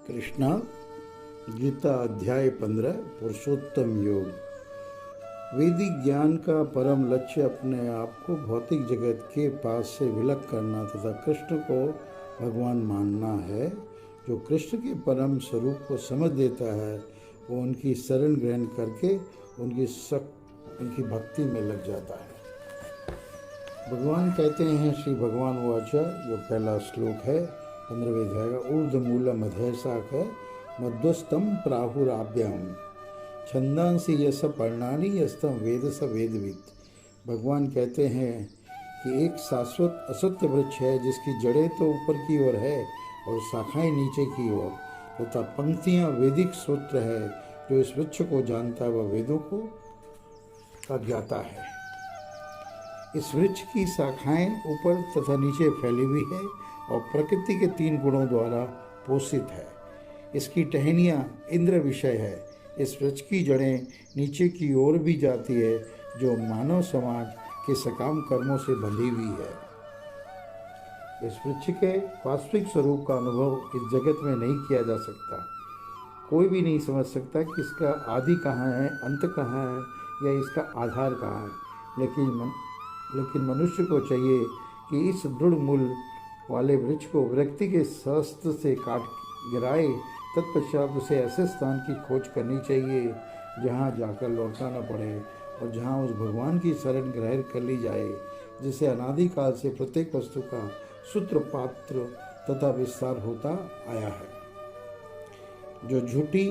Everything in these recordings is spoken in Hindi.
कृष्णा गीता अध्याय 15 पुरुषोत्तम योग। वैदिक ज्ञान का परम लक्ष्य अपने आप को भौतिक जगत के पास से विलग करना तथा कृष्ण को भगवान मानना है। जो कृष्ण के परम स्वरूप को समझ लेता है वो उनकी शरण ग्रहण करके उनकी भक्ति में लग जाता है। भगवान कहते हैं, श्री भगवान वाचा, जो पहला श्लोक है 15वें अध्याय का, ऊर्ध्वमूलम अधःशाख है मध्वस्थम प्राहुराभ्याम छंदांसी यस पर्णानि यस्तम वेद स वेदविद। भगवान कहते हैं कि एक शाश्वत असत्य वृक्ष है जिसकी जड़ें तो ऊपर की ओर है और शाखाएं नीचे की ओर, तथा पंक्तियां वैदिक सूत्र है। जो इस वृक्ष को जानता है वह वेदों को का ज्ञाता है। इस वृक्ष की शाखाएं ऊपर तथा नीचे फैली हुई है और प्रकृति के 3 गुणों द्वारा पोषित है। इसकी टहनियाँ इंद्र विषय है। इस वृक्ष की जड़ें नीचे की ओर भी जाती है, जो मानव समाज के सकाम कर्मों से बंधी हुई है। इस वृक्ष के वास्तविक स्वरूप का अनुभव इस जगत में नहीं किया जा सकता। कोई भी नहीं समझ सकता कि इसका आदि कहाँ है, अंत कहाँ है या इसका आधार कहाँ है। लेकिन मनुष्य को चाहिए कि इस दृढ़ मूल वाले वृक्ष को व्यक्ति के शस्त्र से काट गिराए। तत्पश्चात उसे ऐसे स्थान की खोज करनी चाहिए जहाँ जाकर लौटना न पड़े और जहाँ उस भगवान की शरण ग्रहण कर ली जाए, जिसे अनादिकाल से प्रत्येक वस्तु का सूत्रपात्र तथा विस्तार होता आया है। जो झूठी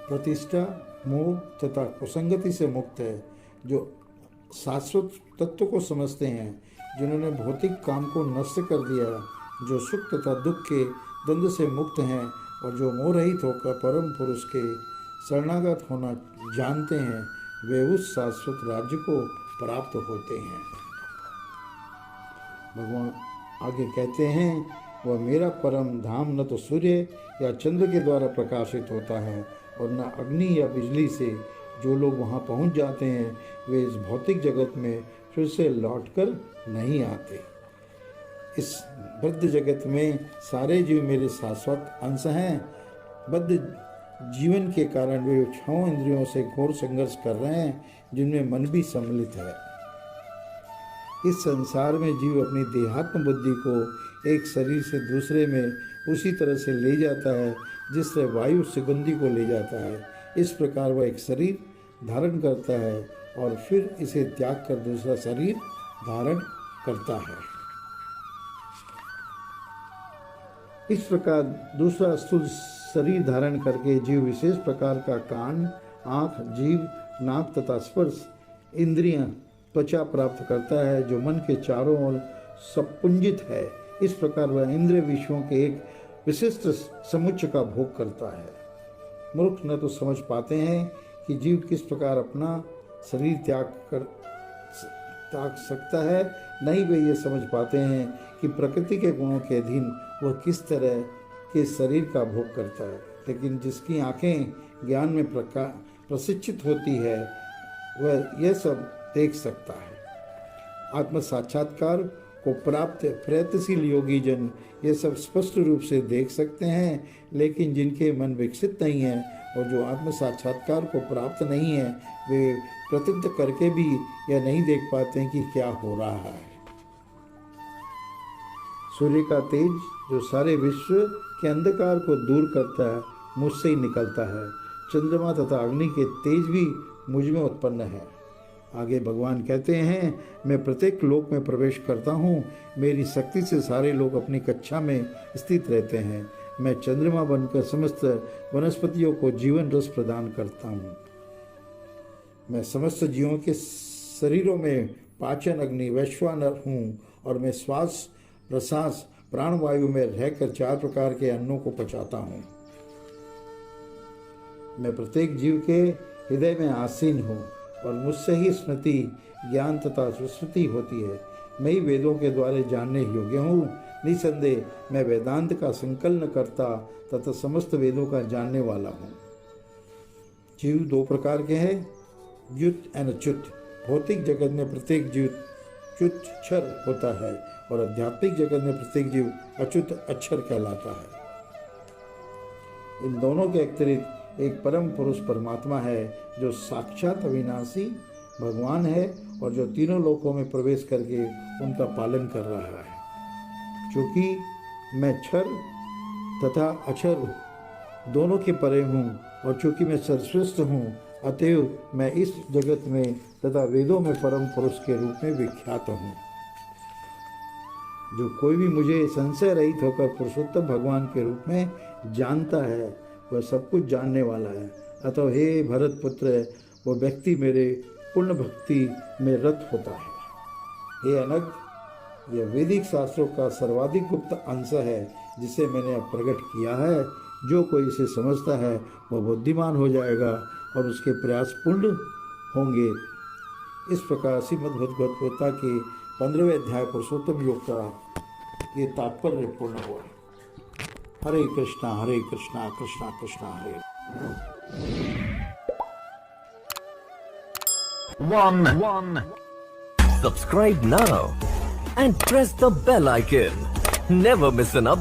प्रतिष्ठा, मोह तथा कुसंगति से मुक्त है, जो शाश्वत तत्व को समझते हैं, जिन्होंने भौतिक काम को नष्ट कर दिया, जो सुख तथा दुख के द्वंद्व से मुक्त हैं और जो मोह रहित होकर परम पुरुष के शरणागत होना जानते हैं, वे उस शाश्वत राज्य को प्राप्त होते हैं। भगवान आगे कहते हैं, वह मेरा परम धाम न तो सूर्य या चंद्र के द्वारा प्रकाशित होता है और न अग्नि या बिजली से। जो लोग वहाँ पहुँच जाते हैं वे इस भौतिक जगत में फिर से लौटकर नहीं आते। इस बद्ध जगत में सारे जीव मेरे शाश्वत अंश हैं। बद्ध जीवन के कारण वे 6 इंद्रियों से घोर संघर्ष कर रहे हैं, जिनमें मन भी सम्मिलित है। इस संसार में जीव अपनी देहात्म बुद्धि को एक शरीर से दूसरे में उसी तरह से ले जाता है जिस तरह वायु सुगंधि को ले जाता है। इस प्रकार वह एक शरीर धारण करता है और फिर इसे त्याग कर दूसरा शरीर धारण करता है। इस प्रकार दूसरा स्थूल शरीर धारण करके जीव विशेष प्रकार का कान, आँख, जीभ, नाक तथा स्पर्श इंद्रियां, त्वचा प्राप्त करता है, जो मन के चारों ओर सपुंजित है। इस प्रकार वह इंद्रिय विषयों के एक विशिष्ट समुच्चय का भोग करता है। मूर्ख न तो समझ पाते हैं कि जीव किस प्रकार अपना शरीर त्याग सकता है, नहीं वे ये समझ पाते हैं कि प्रकृति के गुणों के अधीन वह किस तरह के शरीर का भोग करता है। लेकिन जिसकी आंखें ज्ञान में प्रशिक्षित होती है वह यह सब देख सकता है। आत्म साक्षात्कार को प्राप्त प्रयत्नशील योगी जन ये सब स्पष्ट रूप से देख सकते हैं, लेकिन जिनके मन विकसित नहीं है और जो आत्म साक्षात्कार को प्राप्त नहीं है, वे प्रत्यक्ष करके भी यह नहीं देख पाते हैं कि क्या हो रहा है। सूर्य का तेज जो सारे विश्व के अंधकार को दूर करता है, मुझसे ही निकलता है। चंद्रमा तथा अग्नि के तेज भी मुझ में उत्पन्न है। आगे भगवान कहते हैं, मैं प्रत्येक लोक में प्रवेश करता हूँ। मेरी शक्ति से सारे लोग अपनी कक्षा में स्थित रहते हैं। मैं चंद्रमा बनकर समस्त वनस्पतियों को जीवन रस प्रदान करता हूँ। मैं समस्त जीवों के शरीरों में पाचन अग्नि वैश्वानर हूँ और मैं श्वास प्रश्वास प्राणवायु में रहकर 4 प्रकार के अन्नों को पचाता हूँ। मैं प्रत्येक जीव के हृदय में आसीन हूँ और मुझसे ही स्मृति, ज्ञान तथा सुश्रुति होती है। मैं ही वेदों के द्वारा जानने योग्य हूँ। निसंदेह मैं वेदांत का संकलन करता तथा समस्त वेदों का जानने वाला हूँ। जीव 2 प्रकार के हैं, च्युत एंड अच्युत। भौतिक जगत में प्रत्येक जीव च्युत क्षर होता है और आध्यात्मिक जगत में प्रत्येक जीव अच्युत अक्षर कहलाता है। इन दोनों के अतिरिक्त एक परम पुरुष परमात्मा है जो साक्षात अविनाशी भगवान है और जो तीनों लोकों में प्रवेश करके उनका पालन कर रहा है। क्योंकि मैं क्षर तथा अक्षर दोनों के परे हूँ और चूँकि मैं सर्वश्रेष्ठ हूँ, अतएव मैं इस जगत में तथा वेदों में परम पुरुष के रूप में विख्यात हूँ। जो कोई भी मुझे संशय रहित होकर पुरुषोत्तम भगवान के रूप में जानता है वह सब कुछ जानने वाला है। अतः हे भरत पुत्र, वो व्यक्ति मेरे पूर्ण भक्ति में रत होता है। हे अनग, यह वैदिक शास्त्रों का सर्वाधिक गुप्त अंश है जिसे मैंने अब प्रकट किया है। जो कोई इसे समझता है वह बुद्धिमान हो जाएगा और उसके प्रयास पूर्ण होंगे। इस प्रकार श्रीमद्भगवद्गीता के 15वें अध्याय पुरुषोत्तम योग का ये तात्पर्य पूर्ण हुआ। हरे कृष्णा कृष्णा कृष्णा हरे। One. Subscribe now and press the bell icon. Never miss an update.